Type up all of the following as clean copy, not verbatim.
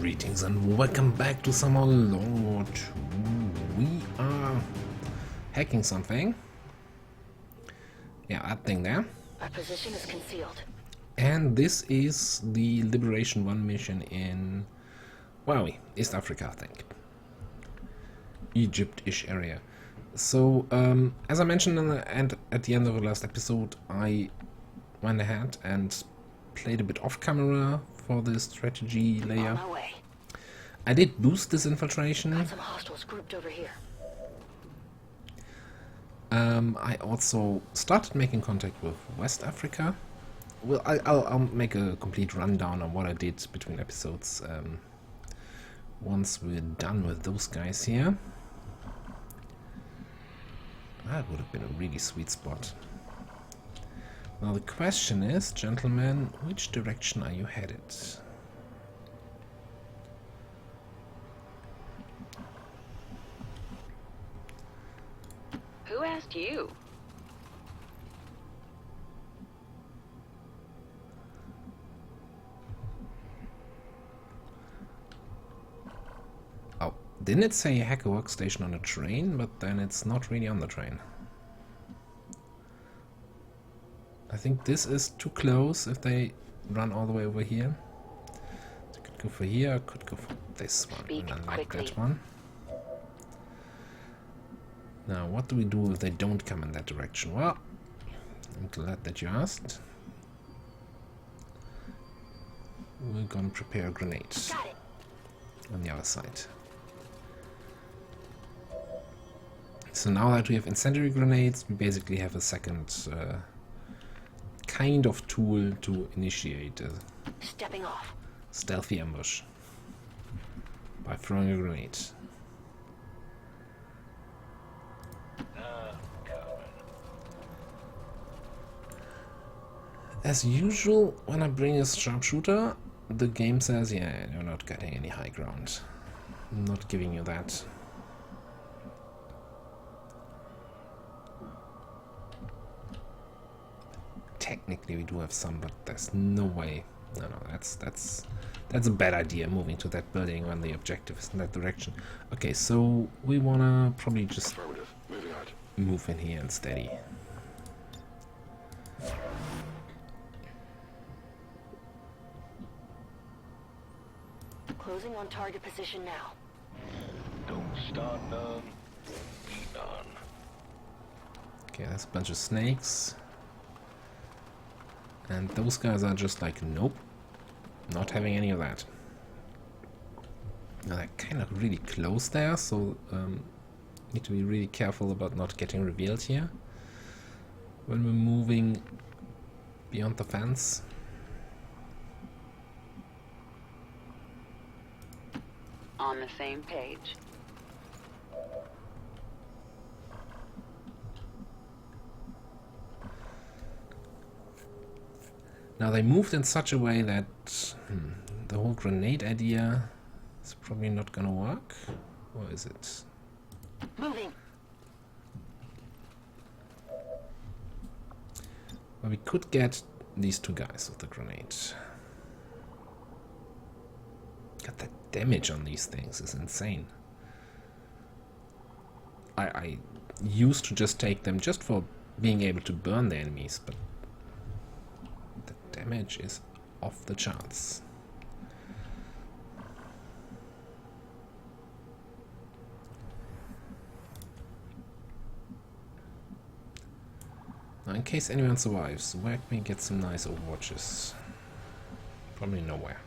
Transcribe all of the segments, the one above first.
Greetings and welcome back to some more Lord. We are hacking something. Yeah, that thing there. Our position is concealed. And this is the Liberation 1 mission in, well, East Africa, I think. Egypt-ish area. So, as I mentioned at the end of the last episode, I went ahead and played a bit off camera for the strategy layer. On my way. I did boost this infiltration. Got some hostiles grouped over here. I also started making contact with West Africa. Well, I'll make a complete rundown on what I did between episodes once we're done with those guys here. That would have been a really sweet spot. Now the question is, gentlemen, which direction are you headed? Who asked you? Oh, didn't it say hack a workstation on a train? But then it's not really on the train. I think this is too close if they run all the way over here. So I could go for here, I could go for this one, Speak and then like quickly. that one. Now, what do we do if they don't come in that direction? Well, I'm glad that you asked. We're gonna prepare a grenade Got it. on the other side. So now that we have incendiary grenades, we basically have a second kind of tool to initiate a Stepping off. stealthy ambush by throwing a grenade. As usual, when I bring a sharpshooter, the game says, yeah, you're not getting any high ground. I'm not giving you that. Technically we do have some, but there's no way. No, that's a bad idea, moving to that building when the objective is in that direction. Okay, so we wanna probably just move in here and steady. Closing on target position now. Don't start none, be none. Okay, that's a bunch of snakes. And those guys are just like, nope, not having any of that. Now they're kind of really close there, so need to be really careful about not getting revealed here when we're moving beyond the fence. On the same page. Now they moved in such a way that the whole grenade idea is probably not gonna work, or is it? Moving. Well, we could get these two guys with the grenade. God, the damage on these things is insane. I used to just take them just for being able to burn the enemies, but the damage is off the charts. Now, in case anyone survives, where can we get some nice overwatches? Probably nowhere.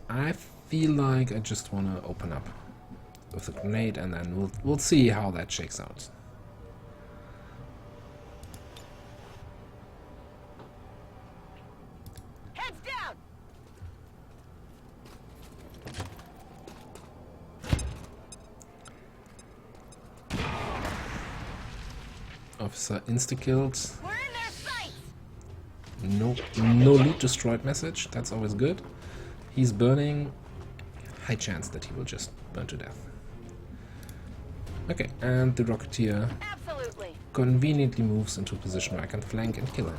I feel like I just want to open up with a grenade, and then we'll see how that shakes out. Heads down. Officer insta-killed. We're in their sights. No loot destroyed message. That's always good. He's burning. High chance that he will just burn to death. Okay, and the Rocketeer Absolutely. conveniently moves into a position where I can flank and kill him.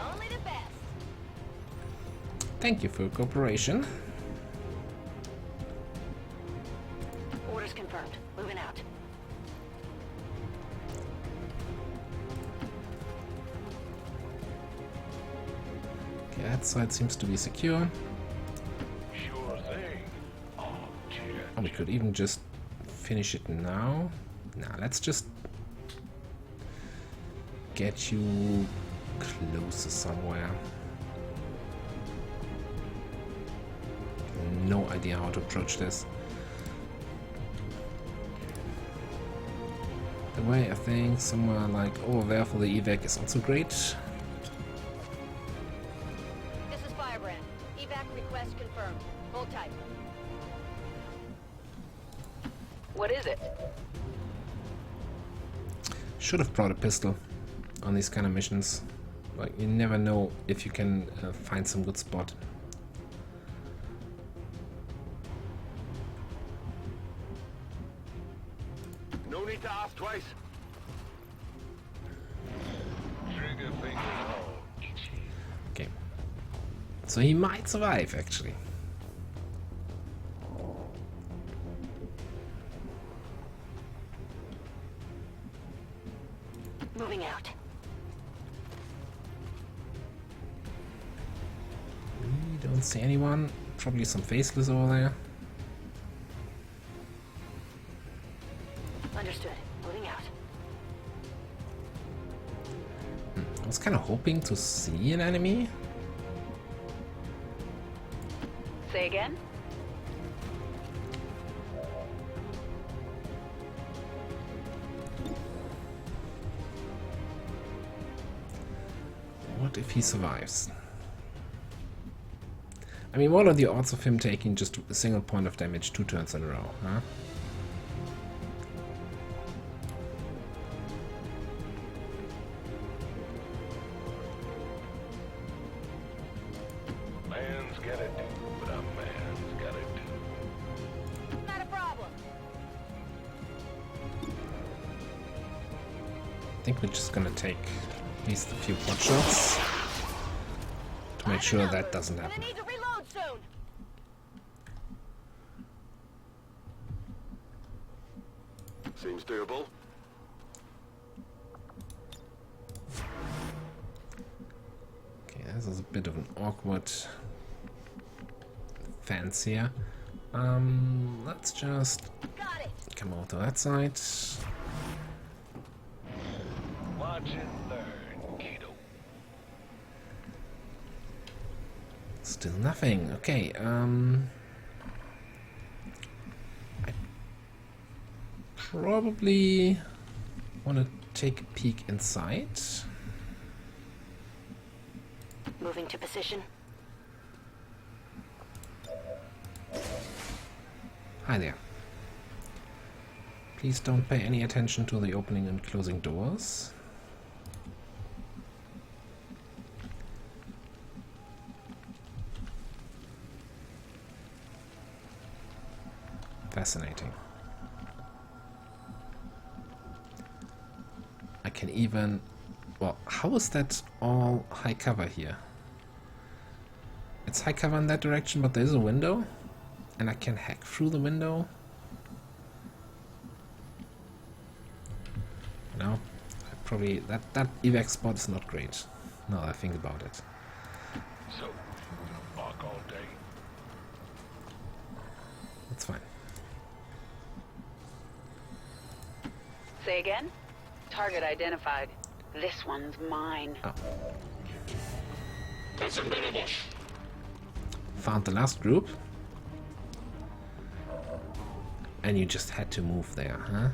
Only the best. Thank you for your cooperation. Orders confirmed. Moving out. Okay, that side seems to be secure. Sure thing. Oh, dear. Oh, we could even just finish it now. Nah, let's just get you closer somewhere. No idea how to approach this. The way I think somewhere like over there for the evac is also great. This is Firebrand. Evac request confirmed. Hold tight. What is it? Should have brought a pistol on these kind of missions. Like, you never know if you can find some good spot. No need to ask twice. Trigger finger all itchy. Okay. So he might survive, actually. Moving out. We don't see anyone. Probably some faceless over there. Understood. Moving out. I was kind of hoping to see an enemy. Say again? What if he survives? I mean, what are the odds of him taking just a single point of damage 2 turns in a row, huh? Man's gotta do what a man's gotta do. Not a problem. I think we're just gonna take at least a few pot shots to make sure that doesn't happen. Gonna need to reload soon. Seems doable. Okay, this is a bit of an awkward fence here. Let's just Got it. come over to that side. Watch and learn, kiddo. Still nothing. Okay, I probably want to take a peek inside. Moving to position. Hi there. Please don't pay any attention to the opening and closing doors. Fascinating. I can even... Well, how is that all high cover here? It's high cover in that direction, but there's a window? And I can hack through the window? No? Probably... That evac spot is not great. Now that I think about it. So, gonna bark all day. It's fine. Say again? Target identified. This one's mine. Oh. Found the last group. And you just had to move there, huh?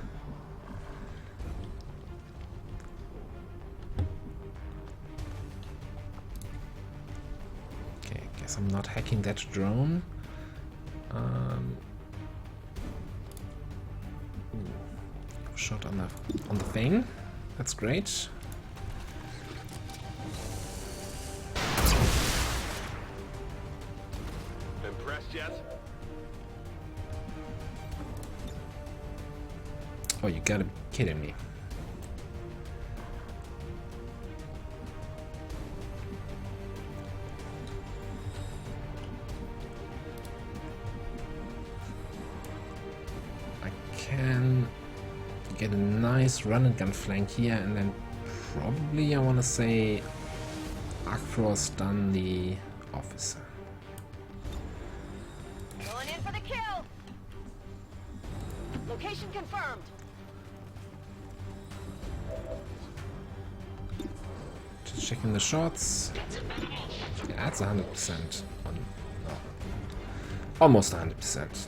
Okay, guess I'm not hacking that drone. Shot on the thing. That's great. Impressed yet? Oh, you gotta be kidding me. I can get a nice run and gun flank here, and then probably I want to say Acro stun the officer. Going in for the kill. Location confirmed. Just checking the shots. Yeah, that's 100%. No. Almost 100%.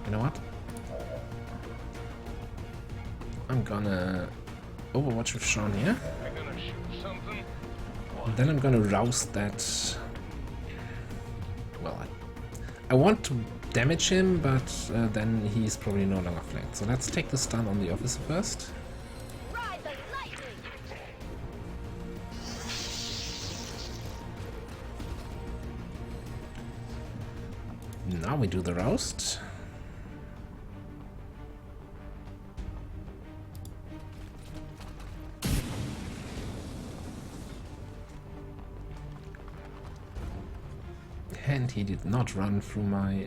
You know what? I'm gonna Overwatch with Sean here. I'm gonna shoot something. And then I'm gonna roust that. Well, I want to damage him, but then he's probably no longer flanked. So let's take the stun on the officer first. Ride the lightning. Now we do the roust. And he did not run through my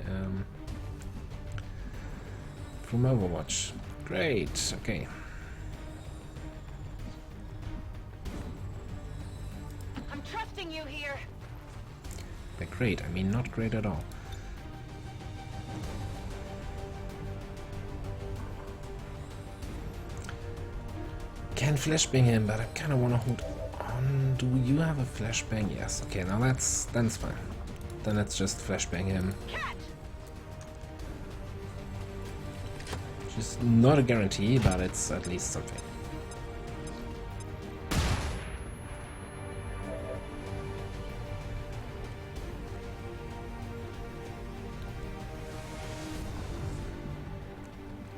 Overwatch. Great. Okay. I'm trusting you here. They're great. I mean, not great at all. Can flashbang him, but I kind of want to hold on. Do you have a flashbang? Yes. Okay. Now that's fine. Then let's just flashbang him. Catch. Which is not a guarantee, but it's at least something.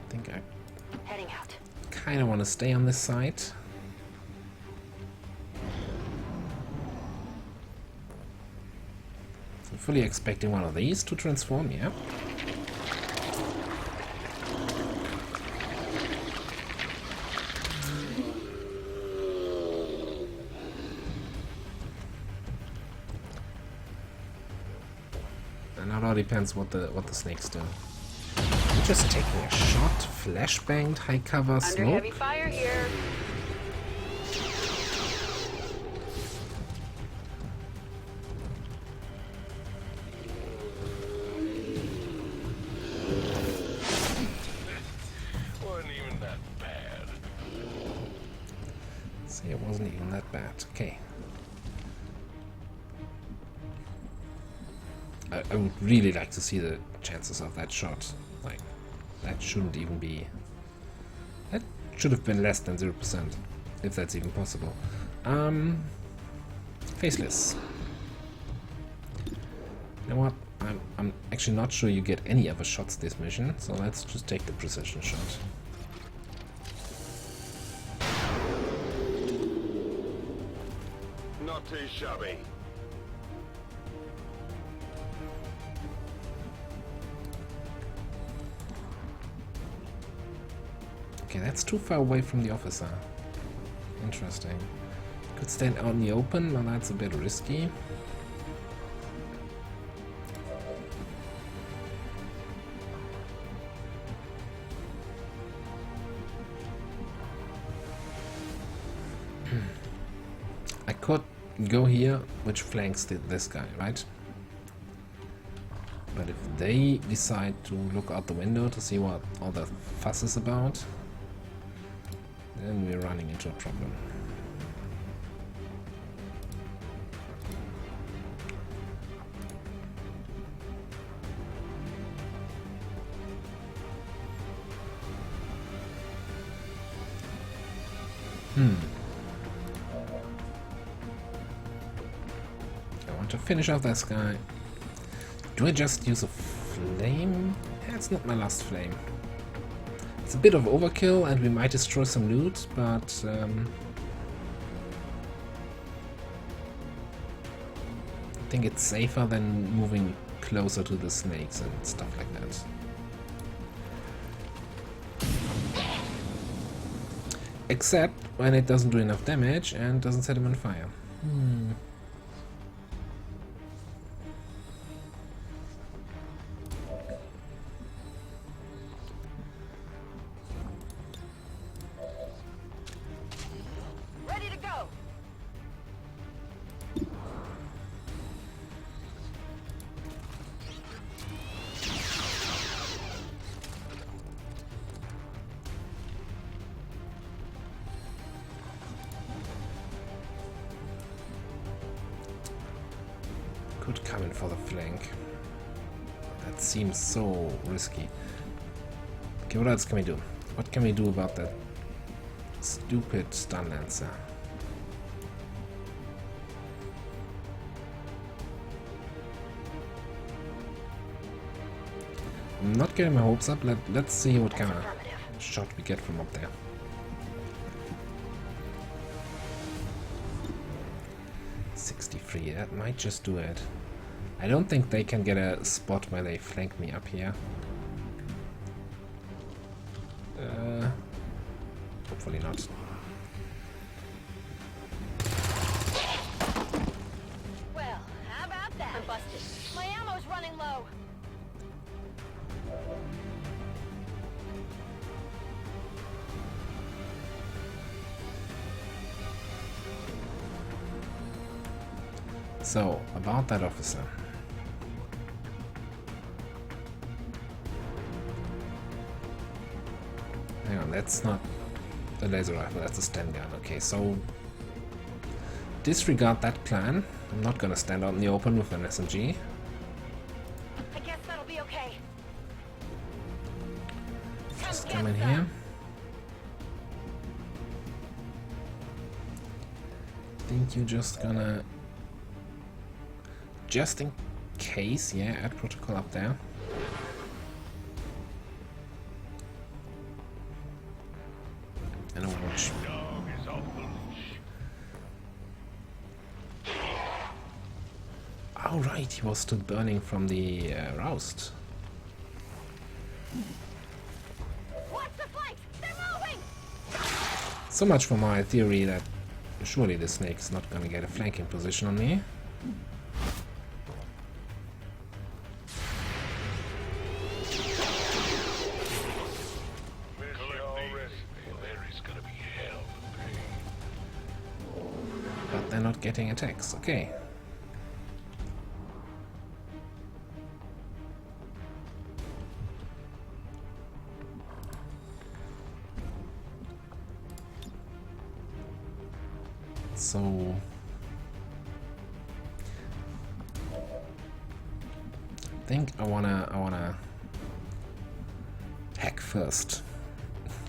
I think I Heading out. kind of want to stay on this side. So fully expecting one of these to transform, yeah. And now it all depends what the snakes do. I'm just taking a shot, flashbanged, high cover, Under smoke. heavy fire here. Wasn't even that bad. See, it wasn't even that bad. Okay. I would really like to see the chances of that shot. Like, that shouldn't even be... That should have been less than 0%, if that's even possible. Faceless. You know what? I'm actually not sure you get any other shots this mission, so let's just take the precision shot. Not too shabby. Okay, that's too far away from the officer. Interesting. Could stand out in the open, but that's a bit risky. I could go here, which flanks this guy, right? But if they decide to look out the window to see what all the fuss is about, then we're running into a problem. I want to finish off this guy. Do I just use a flame? It's not my last flame. It's a bit of overkill and we might destroy some loot, but think it's safer than moving closer to the snakes and stuff like that. Except when it doesn't do enough damage and doesn't set him on fire. Ready to go. Could come in for the flank. That seems so risky. Okay, what else can we do? What can we do about that stupid stun lancer? I'm not getting my hopes up. Let's see what kind of shot we get from up there. That might just do it. I don't think they can get a spot where they flank me up here. Hopefully not. Well, how about that? I'm busted. My ammo's running low. So, about that officer. Hang on, that's not a laser rifle, that's a stand gun. Okay, so disregard that plan. I'm not gonna stand out in the open with an SMG. I guess that'll be okay. Just come in here. Think you're just gonna... Just in case, yeah, add protocol up there. And Overwatch. Dog is off the leash. Oh right, he was still burning from the roust. Watch the flanks! They're moving! So much for my theory that surely the snake's not gonna get a flanking position on me. But they're not getting attacks, okay. So I think I wanna hack first,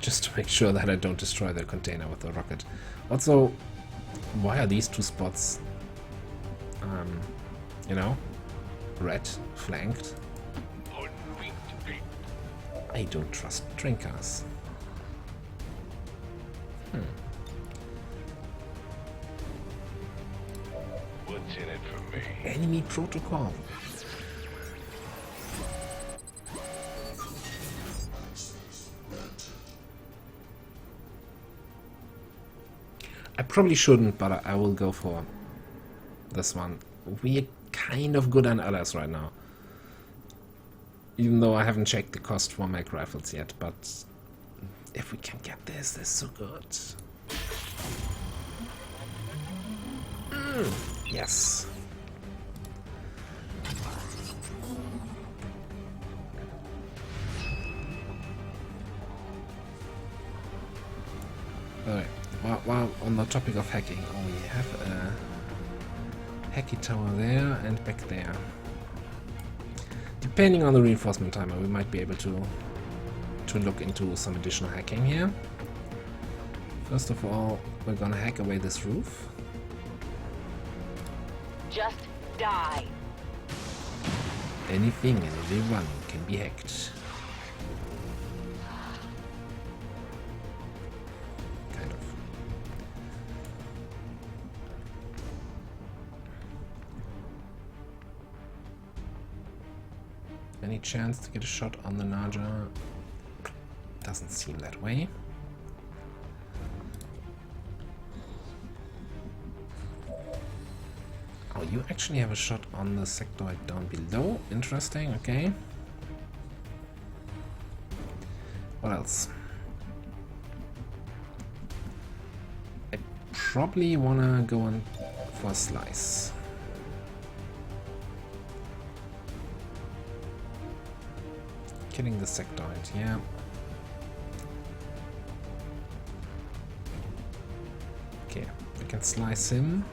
just to make sure that I don't destroy the container with the rocket. Also, why are these two spots, you know, red flanked? I don't trust drinkers. What's in it for me? Enemy protocol. I probably shouldn't, but I will go for this one. We're kind of good on others right now. Even though I haven't checked the cost for mag rifles yet, but if we can get this, that's so good. Yes. Alright, while on the topic of hacking, we have a hacky tower there and back there. Depending on the reinforcement timer, we might be able to look into some additional hacking here. First of all, we're gonna hack away this roof. Just die. Anything and everyone can be hacked. Kind of. Any chance to get a shot on the Naja? Doesn't seem that way. Oh, you actually have a shot on the sectoid down below. Interesting, okay. What else? I probably wanna go on for a slice. Killing the sectoid, yeah. Okay, we can slice him.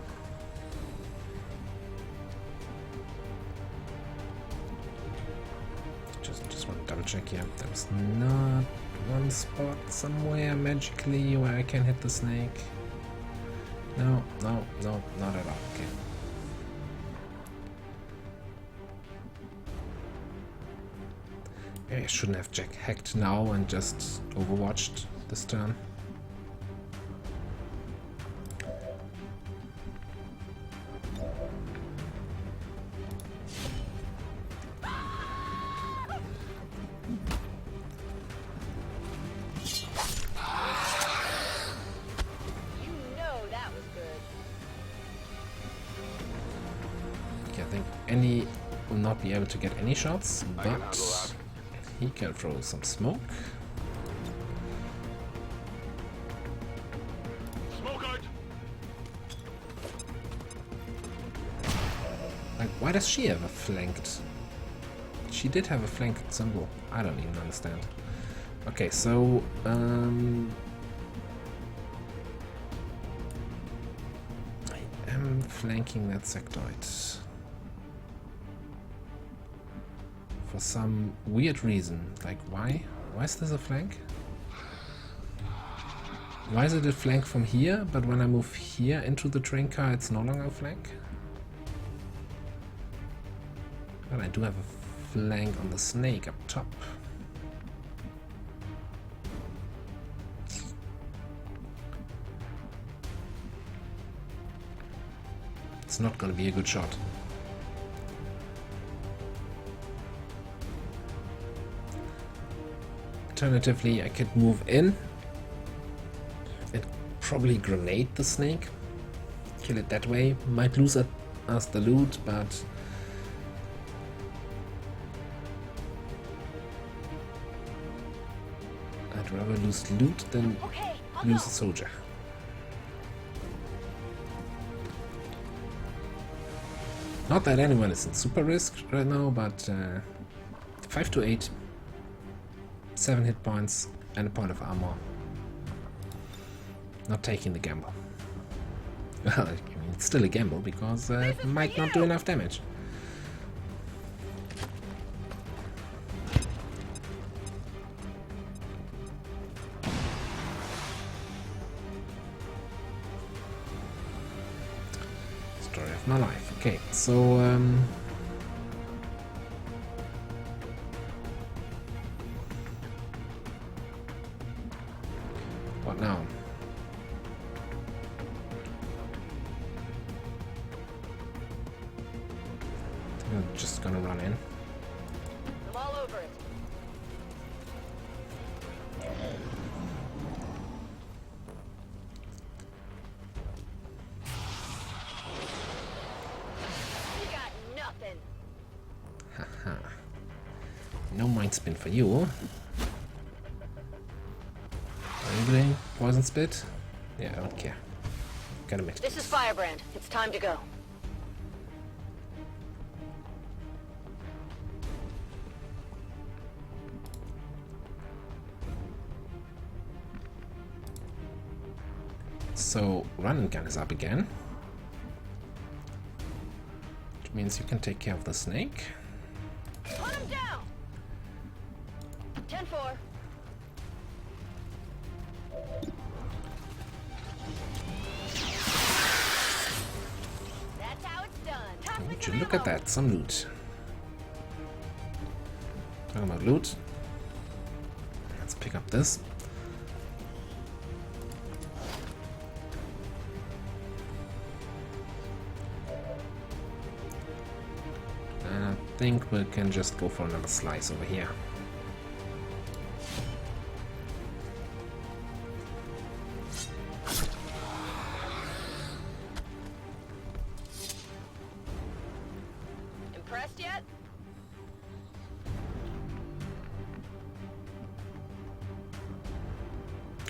Just want to double check here. There's not one spot somewhere magically where I can hit the snake. No, no, no, not at all. Okay. Maybe I shouldn't have hacked now and just overwatched this turn. I think any will not be able to get any shots, but he can throw some smoke. Smoke out! Like, why does she have a flanked? She did have a flanked symbol. I don't even understand. Okay, so I am flanking that sectoid. For some weird reason. Like, why? Why is this a flank? Why is it a flank from here, but when I move here into the train car, it's no longer a flank? But I do have a flank on the snake up top. It's not gonna be a good shot. Alternatively, I could move in and probably grenade the snake, kill it that way. Might lose us the loot, but I'd rather lose loot than lose a soldier. Not that anyone is in super risk right now, but 5 to 8. 7 hit points and a point of armor. Not taking the gamble. Well, I mean, it's still a gamble because it might not do enough damage. Story of my life. Okay, so what now? I think I'm just gonna run in. I'm all over it. You got nothing. Haha. No mind spin for you. Angling, poison spit? Yeah, I don't care. Got a mid. This is Firebrand. It's time to go. So, run and gun is up again. Which means you can take care of the snake. Hunt him down! 10-4. That's how it's done. Toss me Would some you look at ammo. that? Some loot. Talking about loot. Let's pick up this. think we can just go for another slice over here. Impressed yet?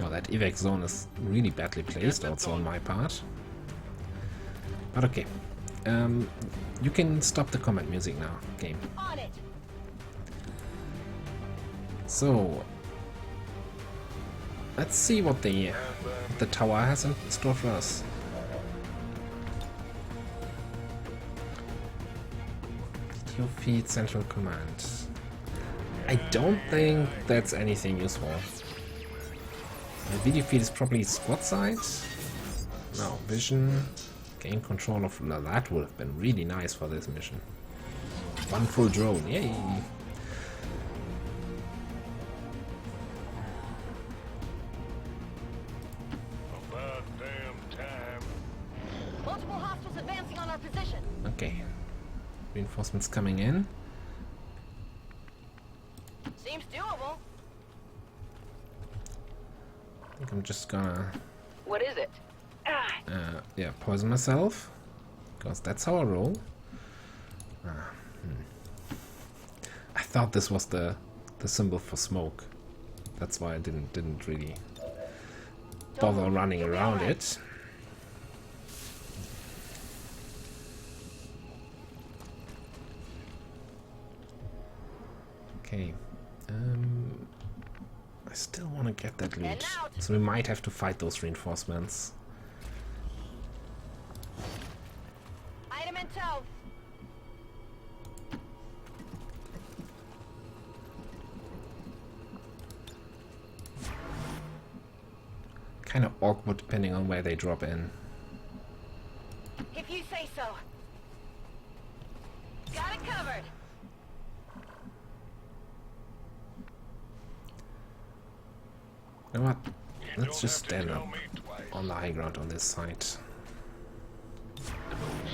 Oh, that evac zone is really badly placed also on my part. But okay. You can stop the combat music now, game. On it. So, let's see what the tower has in store for us. Video feed central command. I don't think that's anything useful. The video feed is probably squad side. No, vision. Gain control of... Now that would have been really nice for this mission. One full drone, yay! About damn time. Multiple hostiles advancing on our position. Okay. Reinforcements coming in. Seems doable. I think I'm just gonna... What is it? yeah, poison myself. Because that's how I roll. I thought this was the symbol for smoke. That's why I didn't really bother running around it. Okay. I still want to get that loot. So we might have to fight those reinforcements. Item in tow. Kind of awkward depending on where they drop in. If you say so. Got it covered. You know what? You Let's don't just have to stand tell up me twice. on the high ground on this side.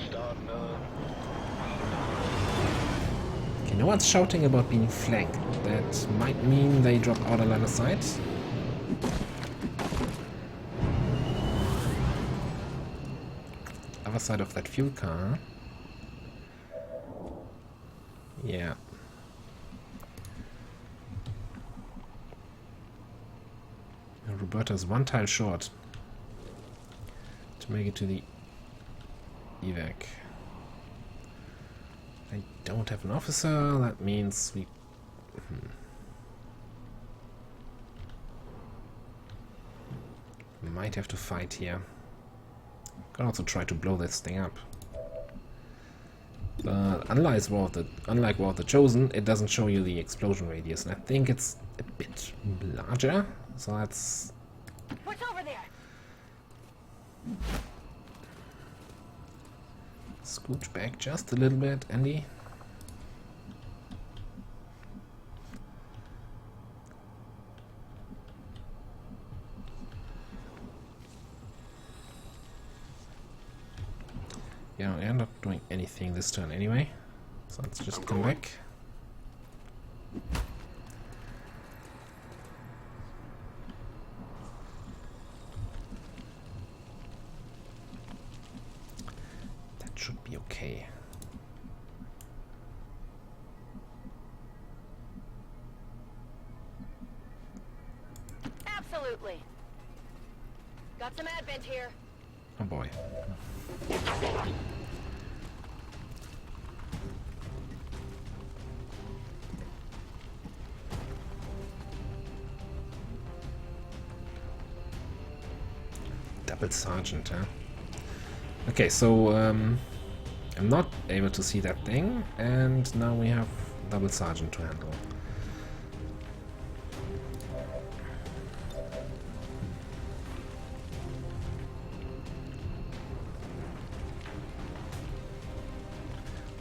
Starting up. Okay, no one's shouting about being flanked. That might mean they drop out of line of sight. Other side of that fuel car. Yeah. Roberta's one tile short to make it to the evac. I don't have an officer, that means we... We might have to fight here. Can also try to blow this thing up. But unlike War of the Chosen, it doesn't show you the explosion radius, and I think it's a bit larger. So let's... What's over there? Scooch back just a little bit, Andy. Yeah, we're not doing anything this turn anyway. So let's just come back. Should be okay. Absolutely. Got some advent here. Oh boy. Double sergeant, huh? Okay, so I'm not able to see that thing, and now we have double sergeant to handle.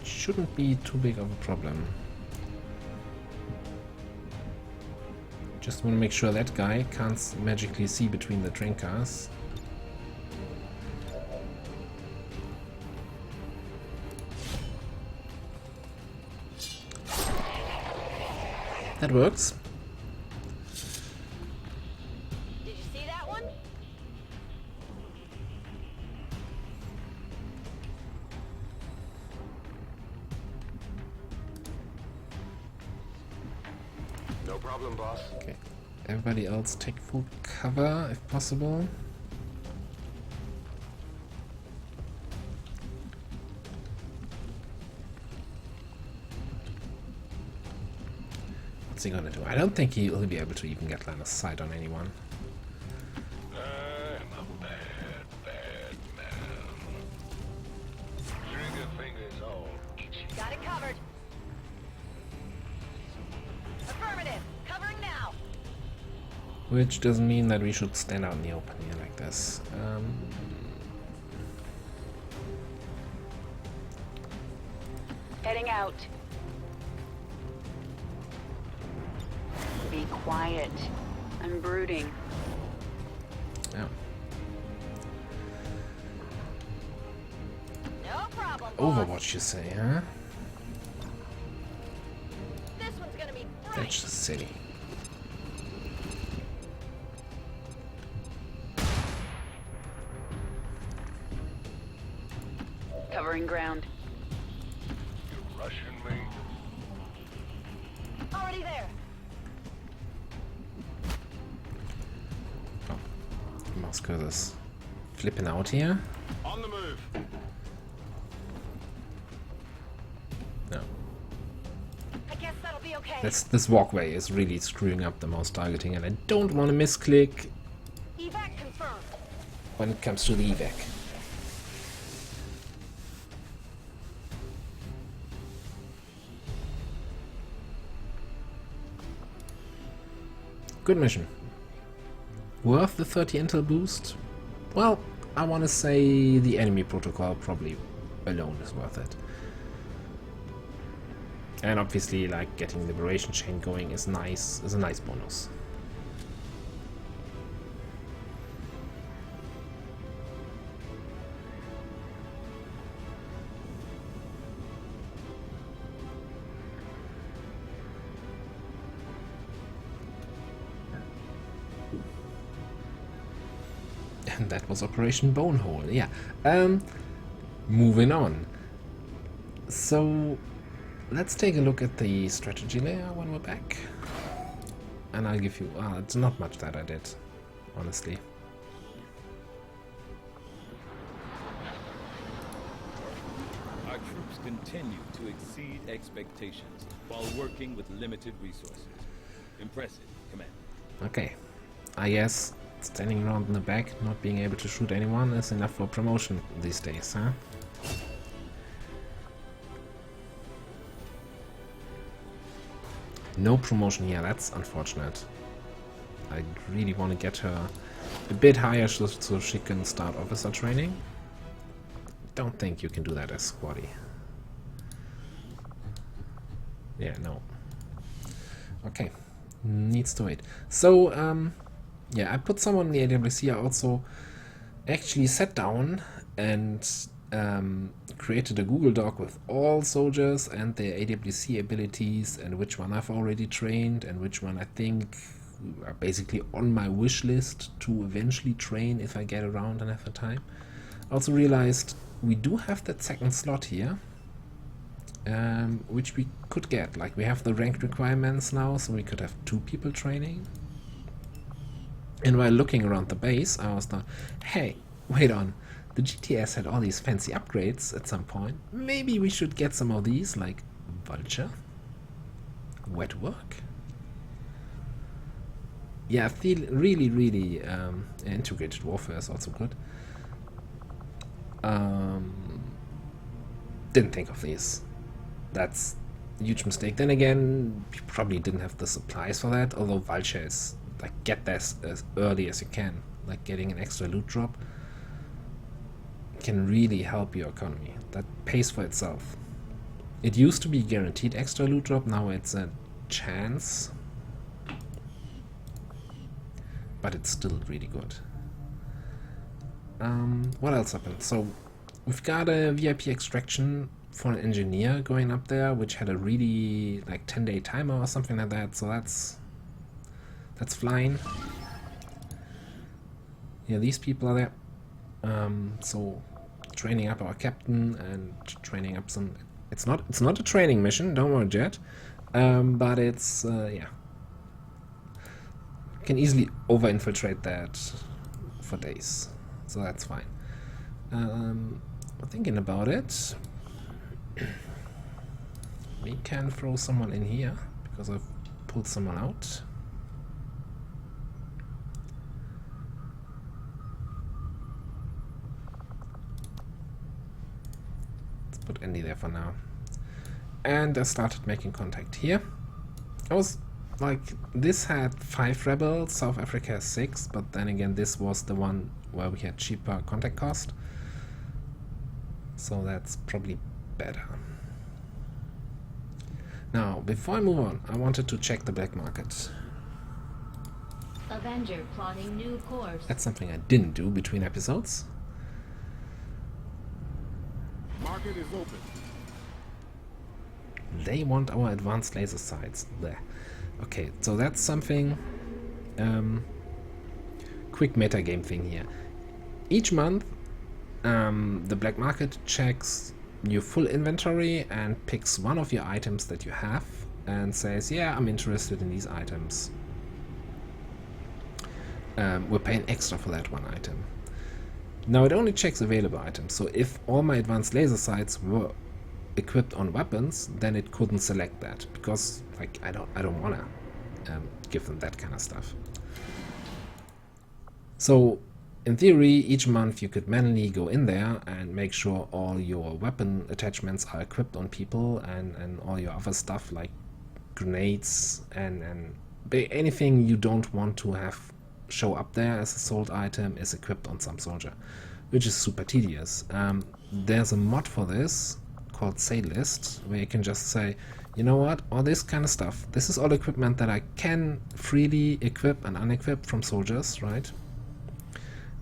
Shouldn't be too big of a problem. Just want to make sure that guy can't magically see between the train cars. That works. Did you see that one? No problem, boss. Okay. Everybody else take full cover if possible. What's he gonna do? I don't think he'll be able to even get line of sight on anyone. I'm a bad, bad man. Trigger fingers all itchy. Got it covered. Affirmative. Covering now. Which doesn't mean that we should stand out in the open here like this. Heading out. Be quiet. I'm brooding. Yeah. No problem, boss. Overwatch, you say, huh? This one's gonna be bright. That's just silly. Covering ground. You're rushing me. Already there. Moscow is flipping out here. On the move. No. I guess that'll be okay. This walkway is really screwing up the mouse targeting, and I don't want to misclick Evac confirmed. when it comes to the evac. Good mission. Worth the 30 intel boost? Well, I want to say the enemy protocol probably alone is worth it. And obviously, like, getting liberation chain going is nice, is a nice bonus. And that was Operation Bonehole, yeah. Moving on. So, let's take a look at the strategy layer when we're back. And I'll give you... it's not much that I did, honestly. Our troops continue to exceed expectations while working with limited resources. Impressive, Commander. Okay. I guess standing around in the back, not being able to shoot anyone is enough for promotion these days, huh? No promotion here, that's unfortunate. I really want to get her a bit higher so she can start officer training. Don't think you can do that as squaddy. Yeah, no. Okay, needs to wait. So, yeah, I put someone in the AWC. I also actually sat down and created a Google Doc with all soldiers and their AWC abilities and which one I've already trained and which one I think are basically on my wish list to eventually train if I get around and have the time. I also realized we do have that second slot here, which we could get. Like, we have the ranked requirements now, so we could have 2 people training. And while looking around the base, I was like, hey, wait on. The GTS had all these fancy upgrades at some point. Maybe we should get some of these, like Vulture, Wet Work. Yeah, I feel really integrated warfare is also good. Didn't think of these. That's a huge mistake. Then again, we probably didn't have the supplies for that, although Vulture is, like, get this as early as you can. Like, getting an extra loot drop can really help your economy. That pays for itself. It used to be guaranteed extra loot drop, now it's a chance. But it's still really good. What else happened? So, we've got a VIP extraction for an engineer going up there, which had a really like 10-day timer or something like that. So that's flying. Yeah, these people are there. So training up our captain and training up some. It's not a training mission. Don't worry, Jet. But it's yeah. Can easily over-infiltrate that for days, so that's fine. Thinking about it, we can throw someone in here because I've pulled someone out. Let's put Andy there for now. And I started making contact here. I was like, this had 5 rebels, South Africa has 6, but then again this was the one where we had cheaper contact cost. So that's probably better. Now, before I move on, I wanted to check the black market. Avenger plotting new course. That's something I didn't do between episodes. Market is open. They want our advanced laser sights. There. Okay, so that's something. Quick metagame thing here. Each month, the black market checks your full inventory and picks one of your items that you have and says, yeah, I'm interested in these items. We're paying extra for that one item. Now it only checks available items, so if all my advanced laser sights were equipped on weapons, then it couldn't select that, because like I don't wanna give them that kind of stuff. So in theory, each month you could manually go in there and make sure all your weapon attachments are equipped on people, and all your other stuff like grenades and anything you don't want to have show up there as a sold item is equipped on some soldier, which is super tedious. There's a mod for this called Say List, where you can just say, you know what, all this kind of stuff, this is all equipment that I can freely equip and unequip from soldiers, right?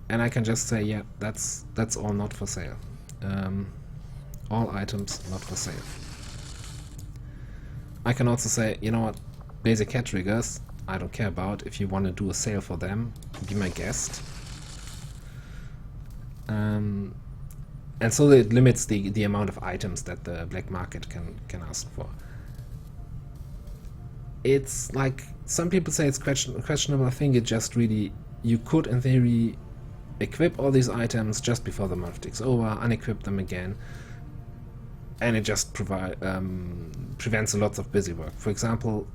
And I can just say, yeah, that's all not for sale. All items not for sale. I can also say, you know what, basic head triggers I don't care about. If you want to do a sale for them, be my guest. And so it limits the amount of items that the black market can ask for. It's like, some people say it's questionable. I think it just really, you could in theory equip all these items just before the month ticks over, unequip them again, and it just prevents lots of busy work. For example,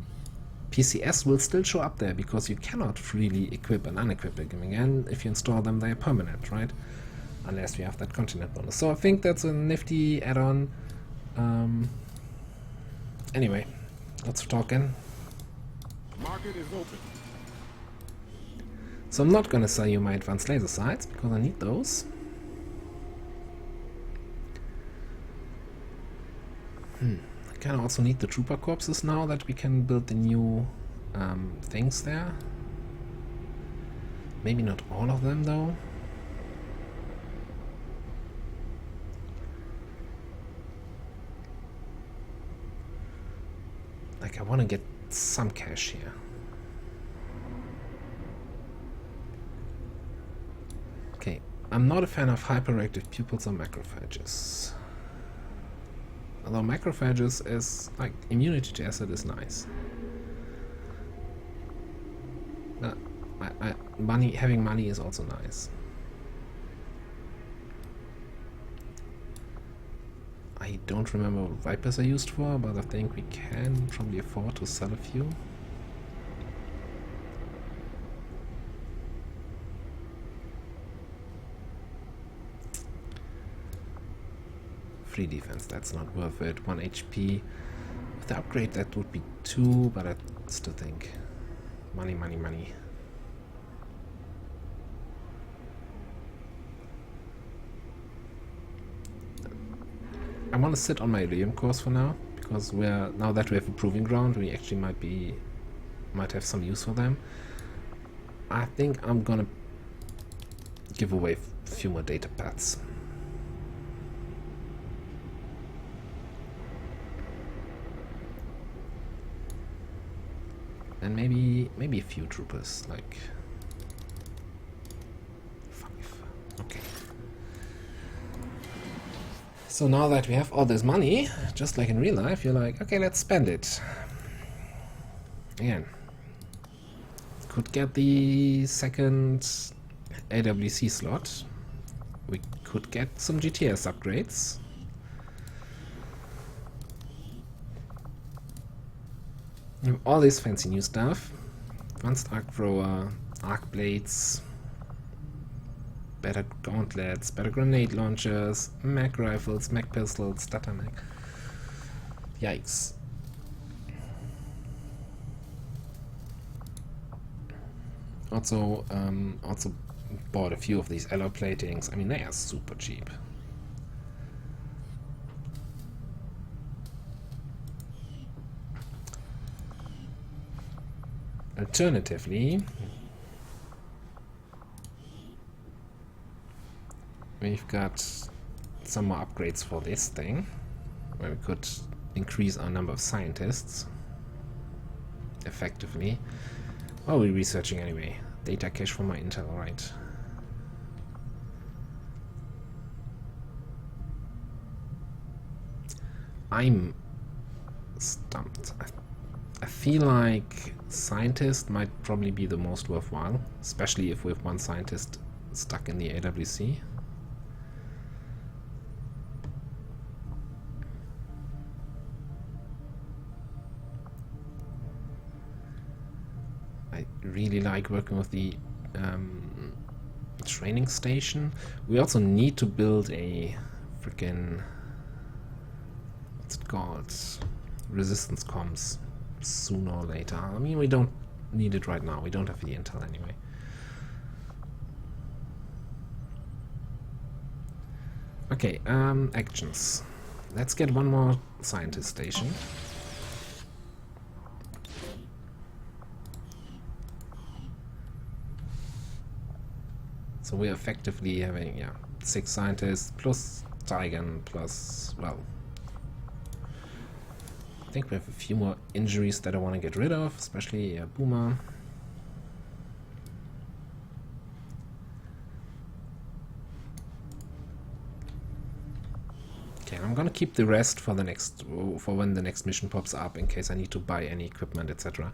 PCS will still show up there because you cannot freely equip and unequip them again. If you install them, they are permanent, right? Unless you have that continent bonus. So I think that's a nifty add-on. Anyway, let's talk in. Market is open. So I'm not gonna sell you my advanced laser sights because I need those. I kinda also need the trooper corpses now that we can build the new things there. Maybe not all of them though. Like, I want to get some cash here. Okay, I'm not a fan of hyperactive pupils or macrophages. Although macrophages is, like, immunity to acid is nice. Having money is also nice. I don't remember what Vipers are used for, but I think we can probably afford to sell a few. Free defense, that's not worth it. 1 HP. With the upgrade that would be 2, but I still think money, money, money. I want to sit on my Ilium course for now, because now that we have a proving ground, we actually might have some use for them. I think I'm gonna give away a few more data pads. And maybe a few troopers, like 5. Okay. So now that we have all this money, just like in real life, you're like, okay, let's spend it. Again, could get the second AWC slot. We could get some GTS upgrades. All this fancy new stuff. Advanced arc thrower, arc blades, better gauntlets, better grenade launchers, mag rifles, mag pistols, stutter mag. Yikes. Also bought a few of these alloy platings. I mean, they are super cheap. Alternatively, we've got some more upgrades for this thing, where we could increase our number of scientists effectively. What are we researching anyway? Data cache for my intel, right? I'm stumped. I feel like scientist might probably be the most worthwhile, especially if we have one scientist stuck in the AWC. I really like working with the training station. We also need to build a freaking, what's it called? Resistance comms sooner or later. I mean, we don't need it right now. We don't have the intel anyway. Okay, actions. Let's get one more scientist station. So we're effectively having, yeah, 6 scientists plus Tigan plus, well, I think we have a few more injuries that I want to get rid of, especially Boomer. Okay, I'm gonna keep the rest for the next, for when the next mission pops up, in case I need to buy any equipment, etc.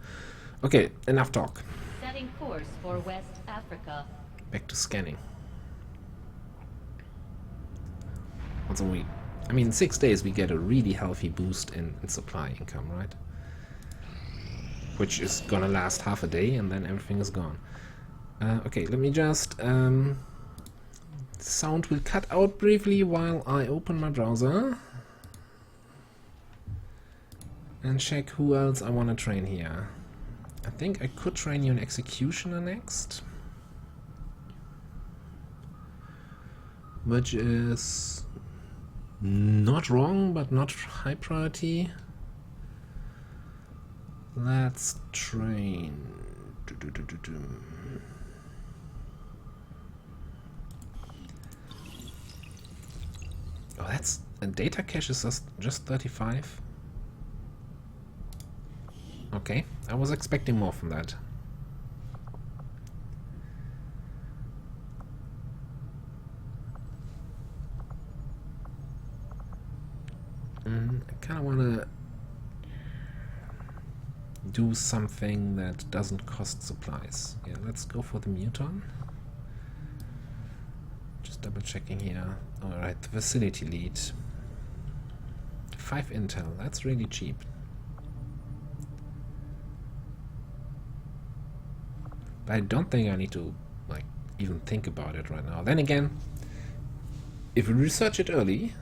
Okay, enough talk. Setting course for West Africa. Back to scanning. Also, I mean, in 6 days we get a really healthy boost in supply income, right? Which is gonna last half a day and then everything is gone. Okay, let me just... sound will cut out briefly while I open my browser. And check who else I want to train here. I think I could train you an executioner next. Which is... not wrong, but not high priority. Let's train. Oh, that's... and data cache is just 35. Okay, I was expecting more from that. I kind of want to do something that doesn't cost supplies. Yeah, let's go for the muton. Just double checking here. Alright, the facility lead. 5 intel, that's really cheap. But I don't think I need to, like, even think about it right now. Then again, if we research it early,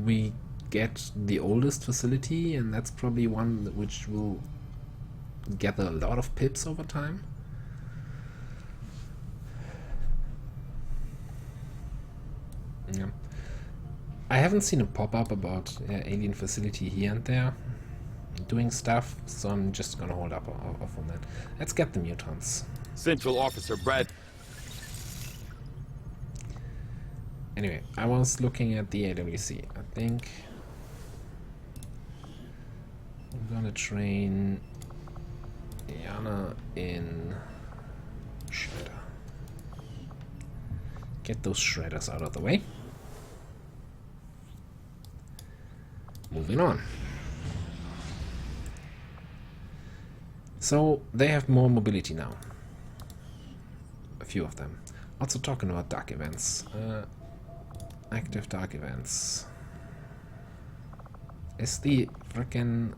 we get the oldest facility, and that's probably one which will gather a lot of pips over time. Yeah. I haven't seen a pop-up about alien facility here and there doing stuff, so I'm just gonna hold up off on that. Let's get the mutants. Central Officer Brad. Anyway, I was looking at the AWC. I think I'm gonna train Yana in Shredder. Get those shredders out of the way. Moving on. So they have more mobility now. A few of them. Also talking about dark events. Active dark events. Is the frickin'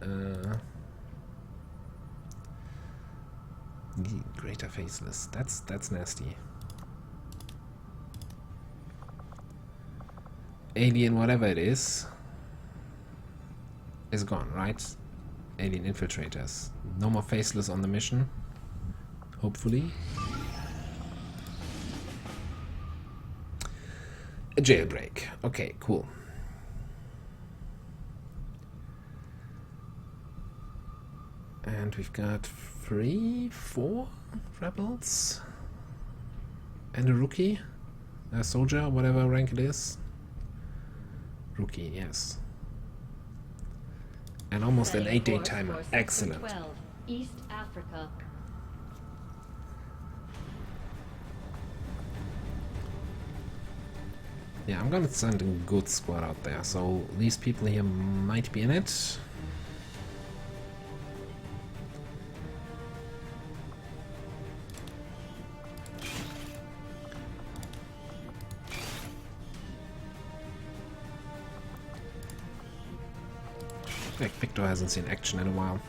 greater faceless? That's nasty. Alien, whatever it is gone, right? Alien infiltrators. No more faceless on the mission. Hopefully. A jailbreak. Okay, cool. And we've got 4 rebels. And a rookie. A soldier, whatever rank it is. Rookie, yes. And almost an 8-day timer. Excellent. 12, East Africa. Yeah, I'm gonna send a good squad out there, so these people here might be in it. Like Victor hasn't seen action in a while.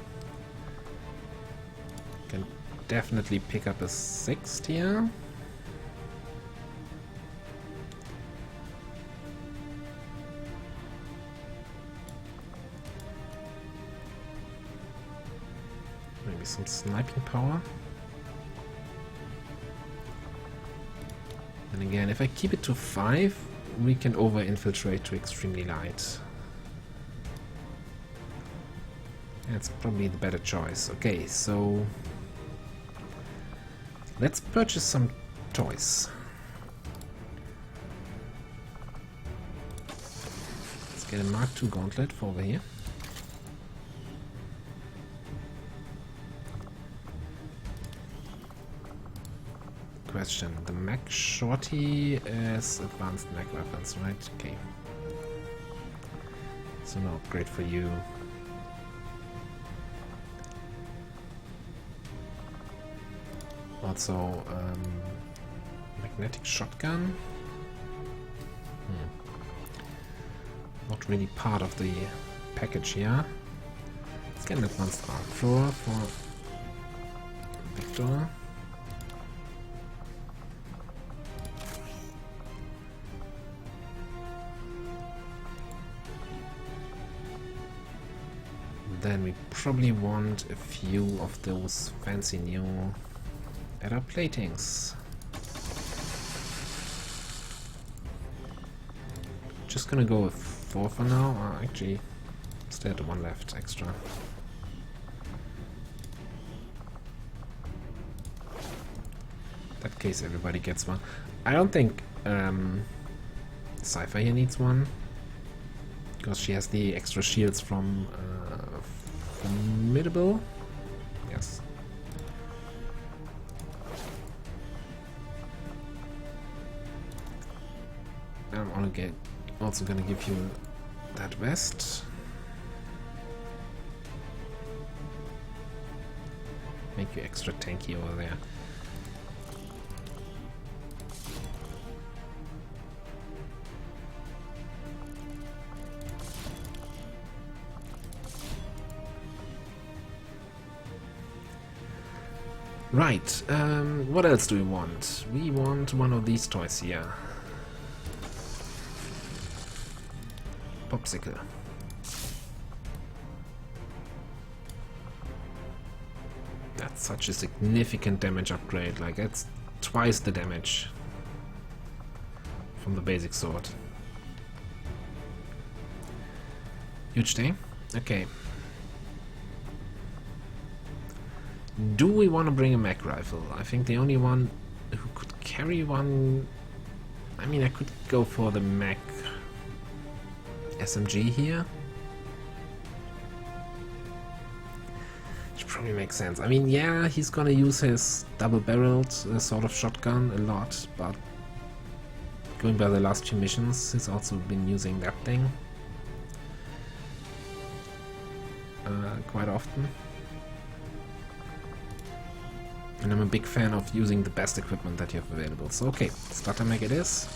Can definitely pick up a 6th here. Maybe some sniping power. And again, if I keep it to 5, we can over-infiltrate to extremely light. That's probably the better choice. Okay, so let's purchase some toys. Let's get a Mark II gauntlet for over here. Question: the Mac Shorty is advanced Mac weapons, right? Okay. So no upgrade for you. Also, magnetic shotgun. Not really part of the package here. Let's get an advanced arc thrower for Victor. Then we probably want a few of those fancy new better platings. Just gonna go with 4 for now. Actually, still had 1 left extra. In that case, everybody gets 1. I don't think Cypher here needs 1, because she has the extra shields from Formidable. Yes. I'm also gonna give you that vest. Make you extra tanky over there. Right, what else do we want? We want one of these toys here. Popsicle. That's such a significant damage upgrade, like it's twice the damage from the basic sword. Huge day. Okay. Do we want to bring a mech rifle? I think the only one who could carry one... I mean, I could go for the mech SMG here. Should probably makes sense. I mean, yeah, he's gonna use his double-barreled sort of shotgun a lot, but going by the last few missions, he's also been using that thing quite often. And I'm a big fan of using the best equipment that you have available. So okay, starter mech it is.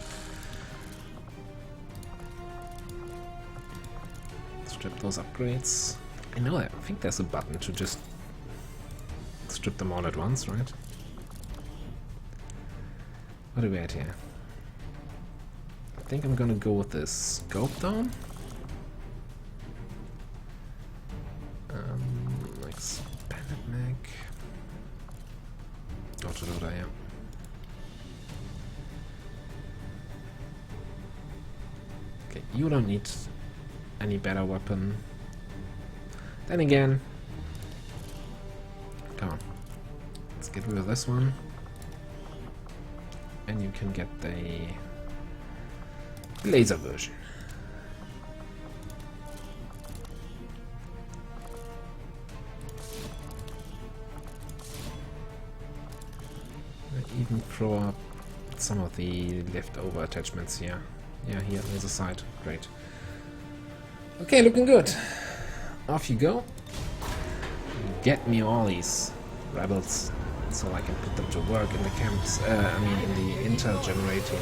Strip those upgrades. I know that. I think there's a button to just strip them all at once, right? What do we at here? I think I'm gonna go with this scope down. Expanded mech. Autoloader, yeah. Okay, you don't need any better weapon. Then again, come on, let's get rid of this one, and you can get the laser version. Even throw up some of the leftover attachments here. Yeah, here, laser sight, great. Okay, looking good. Off you go. Get me all these rebels so I can put them to work in the camps, I mean in the intel generating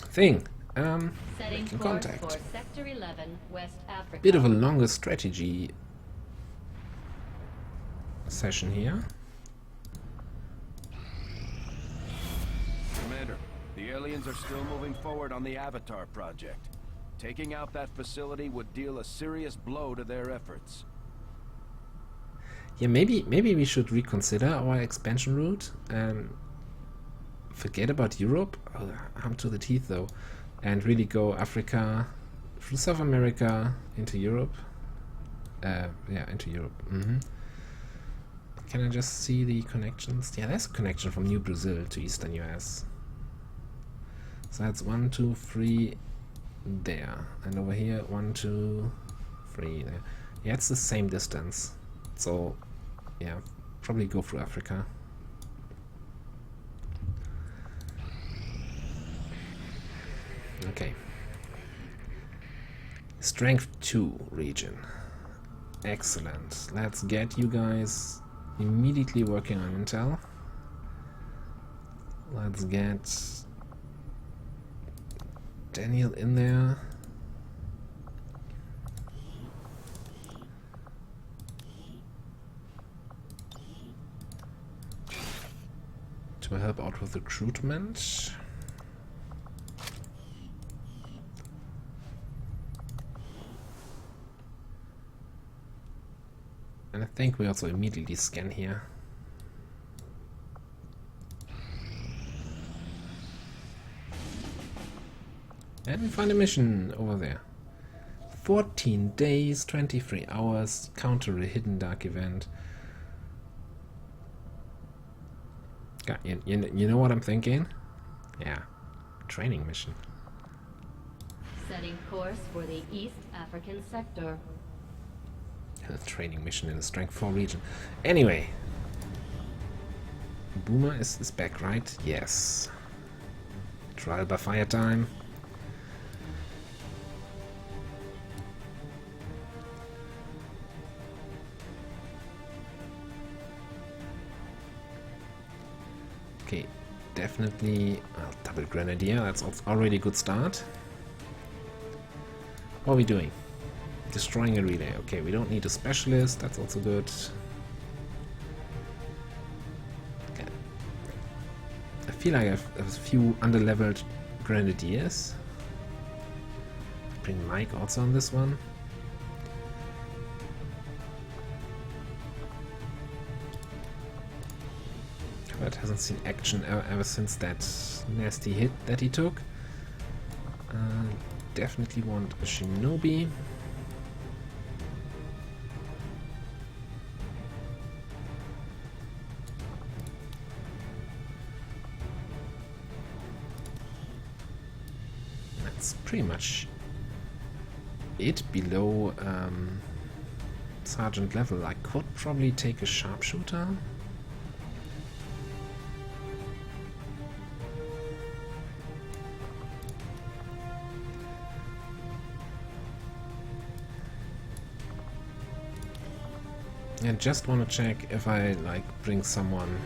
thing. Making contact. For Sector 11, West Africa. Bit of a longer strategy session here. Commander, the aliens are still moving forward on the Avatar project. Taking out that facility would deal a serious blow to their efforts. Yeah, maybe we should reconsider our expansion route and forget about Europe. Armed to the teeth though, and really go Africa through South America into Europe. Yeah, into Europe. Can I just see the connections? Yeah, there's a connection from New Brazil to Eastern US. So that's 1, 2, 3 there. And over here, 1, 2, 3 there. Yeah, it's the same distance. So, yeah, probably go through Africa. Okay. Strength 2 region. Excellent. Let's get you guys immediately working on intel. Let's get Daniel in there. To help out with recruitment. And I think we also immediately scan here. And we find a mission over there. 14 days, 23 hours, counter a hidden dark event. Yeah, you know what I'm thinking? Yeah, training mission. Setting course for the East African sector. A training mission in the Strength 4 region. Anyway. Boomer is back, right? Yes. Trial by fire time. Okay, definitely double grenadier, that's already a good start. What are we doing? Destroying a relay. Okay, we don't need a specialist, that's also good. Okay. I feel like I have a few underleveled grenadiers. Bring Mike also on this one. But hasn't seen action ever since that nasty hit that he took. Definitely want a shinobi. That's pretty much it below sergeant level. I could probably take a sharpshooter. I just want to check if I like bring someone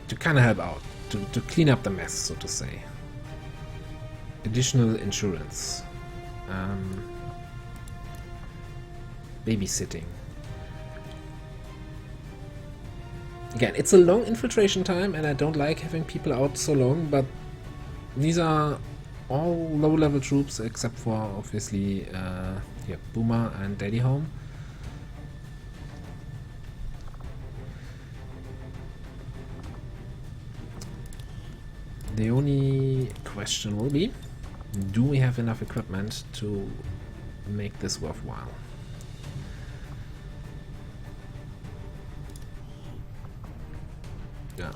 to kind of help out, to clean up the mess, so to say. Additional insurance. Babysitting. Again, it's a long infiltration time and I don't like having people out so long, but these are all low-level troops except for obviously yeah, Boomer and Daddy Home. The only question will be, do we have enough equipment to make this worthwhile? Yeah,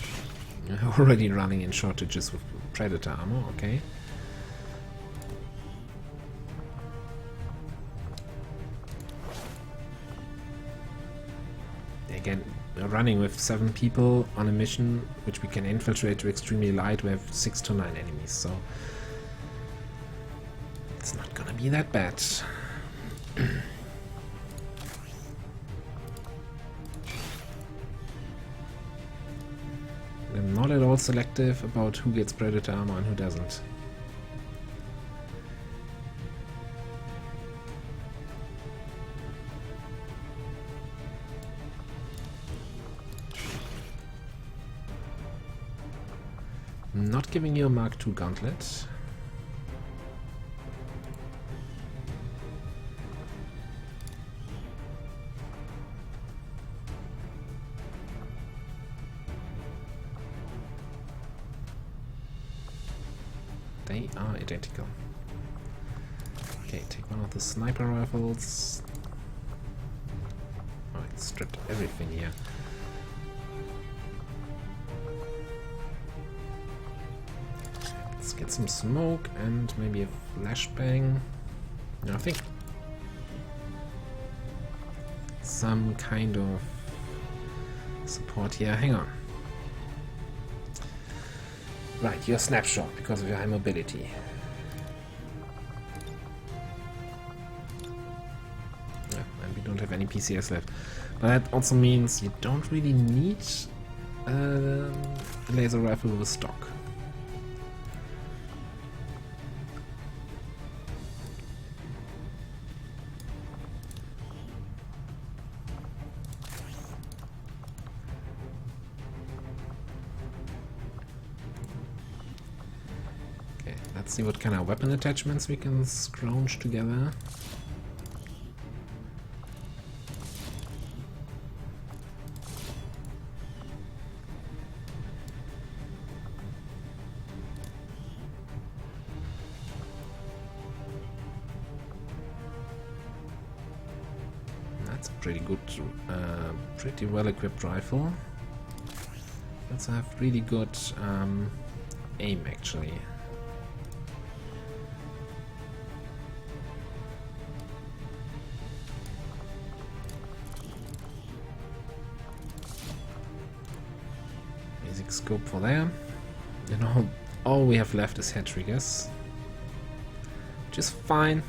already running in shortages with Predator ammo, okay. Again, we're running with 7 people on a mission which we can infiltrate to extremely light. We have 6 to 9 enemies, so it's not gonna be that bad. I'm not at all selective about who gets Predator armor and who doesn't. Not giving you a Mark II gauntlet. They are identical. Okay, take one of the sniper rifles. Oh, it stripped everything here. Let's get some smoke and maybe a flashbang. No, I think some kind of support here. Hang on. Right, your snapshot because of your high mobility. Yeah, and we don't have any PCS left. But that also means you don't really need a laser rifle with stock. Let's see what kind of weapon attachments we can scrounge together. That's a pretty good, pretty well-equipped rifle. Let's have really good aim, actually. Scope for there. And all we have left is head triggers, which is fine.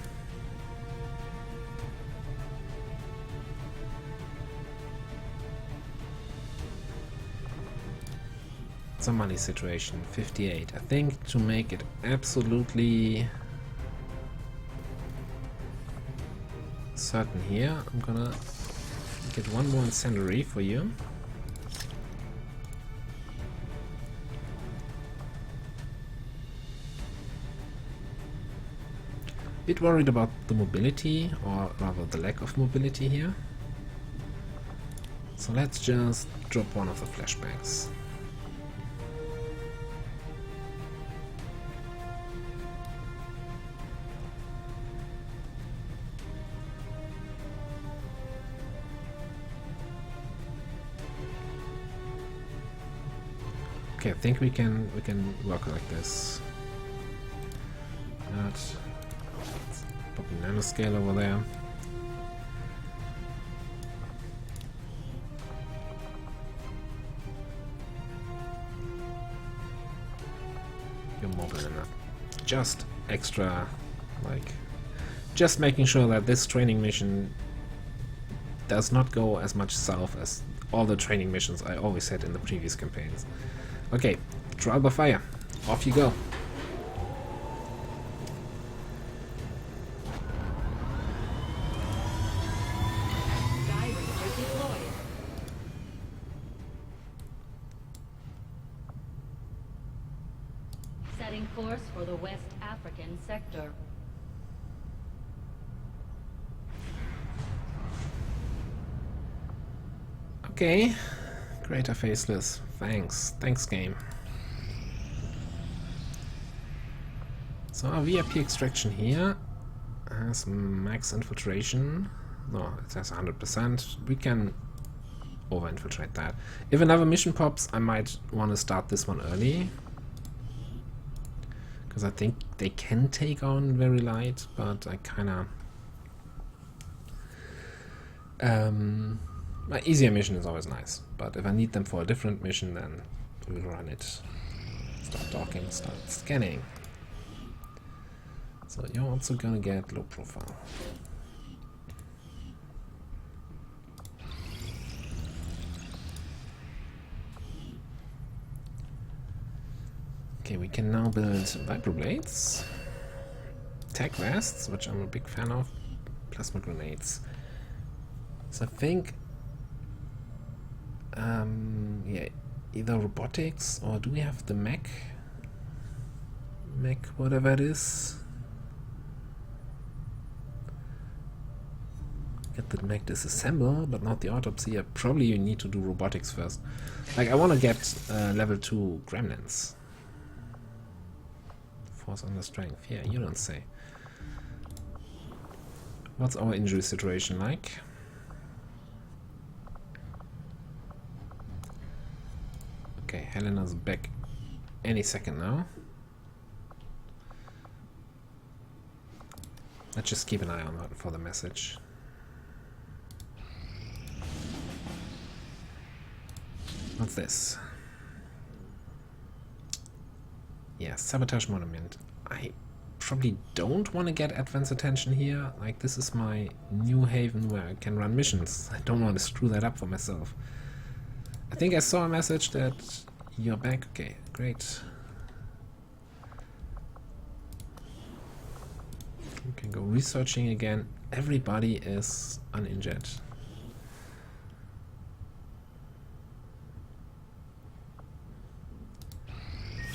It's a money situation, 58. I think to make it absolutely certain here, I'm gonna get one more incendiary for you. Bit worried about the mobility, or rather the lack of mobility here. So let's just drop one of the flashbangs. Okay, I think we can work like this. Pop a nanoscale over there. You're mobile enough. Just extra, like, just making sure that this training mission does not go as much south as all the training missions I always had in the previous campaigns. Okay, trial by fire. Off you go. Setting course for the West African sector. Okay, greater faceless. Thanks game. So our VIP extraction here has max infiltration. No, it has 100%. We can over-infiltrate that. If another mission pops, I might want to start this one early. Because I think they can take on very light, but I kinda... my easier mission is always nice, but if I need them for a different mission, then we'll run it. Stop talking, start scanning. So you're also gonna get low profile. Okay, we can now build vibroblades, tech vests, which I'm a big fan of, plasma grenades. So I think, yeah, either robotics or do we have the mech, whatever it is. Get the mech disassemble, but not the autopsy. Probably you need to do robotics first. Like, I want to get level 2 gremlins. Force under strength. Yeah, you don't say. What's our injury situation like? Okay, Helena's back any second now. Let's just keep an eye on her for the message. What's this? Yeah, sabotage monument. I probably don't want to get advanced attention here. Like, this is my new haven where I can run missions. I don't want to screw that up for myself. I think I saw a message that you're back. Okay, great. We can go researching again. Everybody is uninjured.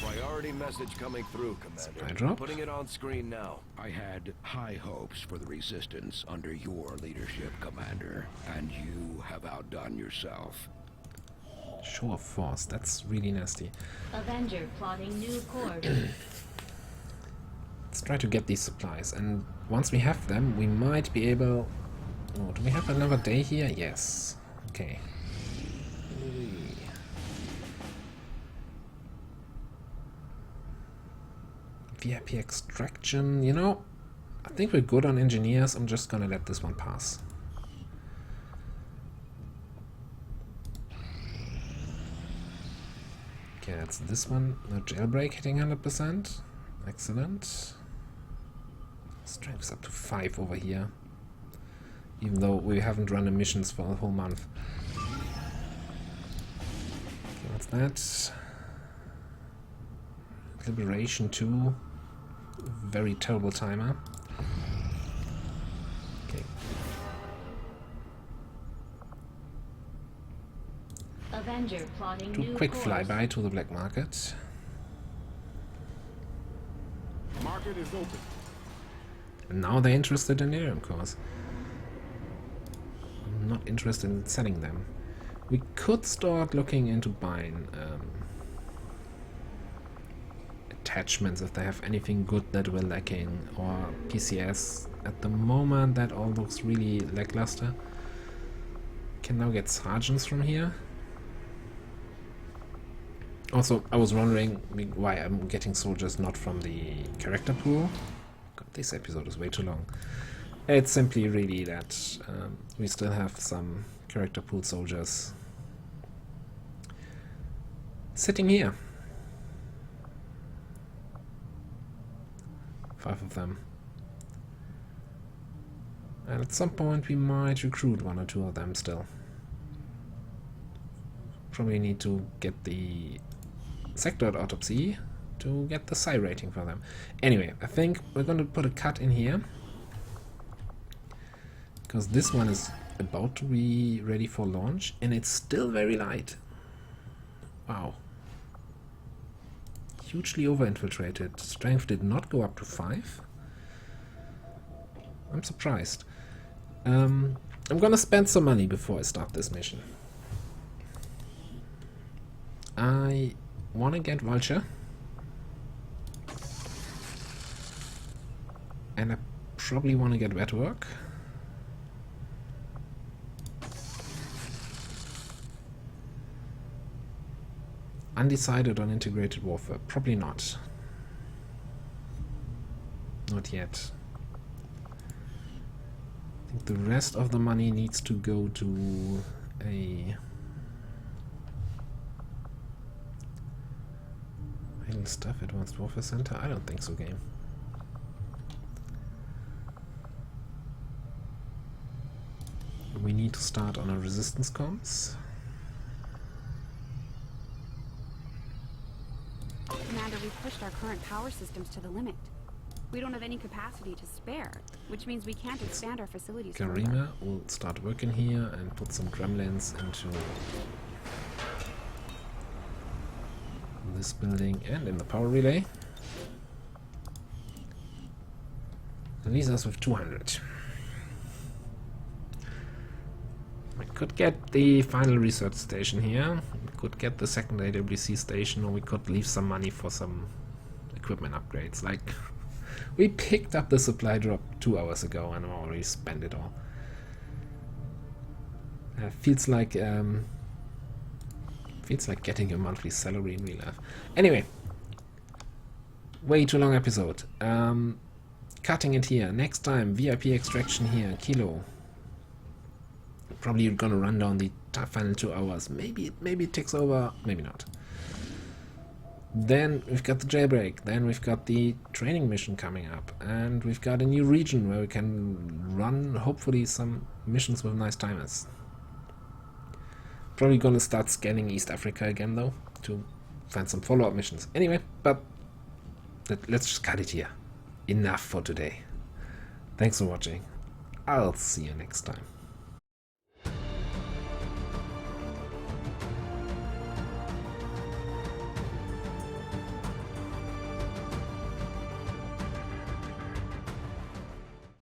Priority message coming through, Commander. Supply drop. Putting it on screen now. I had high hopes for the Resistance under your leadership, Commander, and you have outdone yourself. Show of force. That's really nasty. Avenger plotting new course. Let's try to get these supplies, and once we have them, we might be able... Oh, do we have another day here? Yes. Okay. VIP extraction, you know, I think we're good on engineers. I'm just gonna let this one pass. Okay, that's this one. No jailbreak hitting 100%. Excellent. Strength's up to 5 over here. Even though we haven't run emissions for a whole month. Okay, what's that? Liberation 2. Very terrible timer. Okay. Avenger plotting Do new a quick course. flyby to the black market. Market is open. And now they're interested in Irium cores. I'm not interested in selling them. We could start looking into buying attachments if they have anything good that we're lacking, or PCS. At the moment that all looks really lackluster. Can now get sergeants from here. Also, I was wondering why I'm getting soldiers not from the character pool. God, this episode is way too long. It's simply really that we still have some character pool soldiers sitting here. 5 of them. And at some point we might recruit 1 or 2 of them still. Probably need to get the sector autopsy to get the psi rating for them. Anyway, I think we're going to put a cut in here, because this one is about to be ready for launch and it's still very light. Wow. Hugely over-infiltrated. Strength did not go up to 5. I'm surprised. I'm gonna spend some money before I start this mission. I wanna get Vulture. And I probably wanna get Wetwork. Undecided on integrated warfare. Probably not. Not yet. I think the rest of the money needs to go to a idle stuff advanced warfare center. I don't think so, game. We need to start on a resistance comms. Commander, we've pushed our current power systems to the limit. We don't have any capacity to spare, which means we can't expand our facilities further. Garima will start working here and put some gremlins into this building and in the power relay. That leaves us with 200. We could get the final research station here. We could get the second AWC station, or we could leave some money for some equipment upgrades. Like, we picked up the supply drop 2 hours ago and already spent it all. Feels like getting your monthly salary in real life. Anyway, way too long episode. Cutting it here. Next time, VIP extraction here, Kilo. Probably gonna run down the final 2 hours. Maybe it takes over, maybe not. Then we've got the jailbreak. Then we've got the training mission coming up, and we've got a new region where we can run, hopefully, some missions with nice timers. Probably gonna start scanning East Africa again, though, to find some follow-up missions. Anyway, but let's just cut it here. Enough for today. Thanks for watching. I'll see you next time.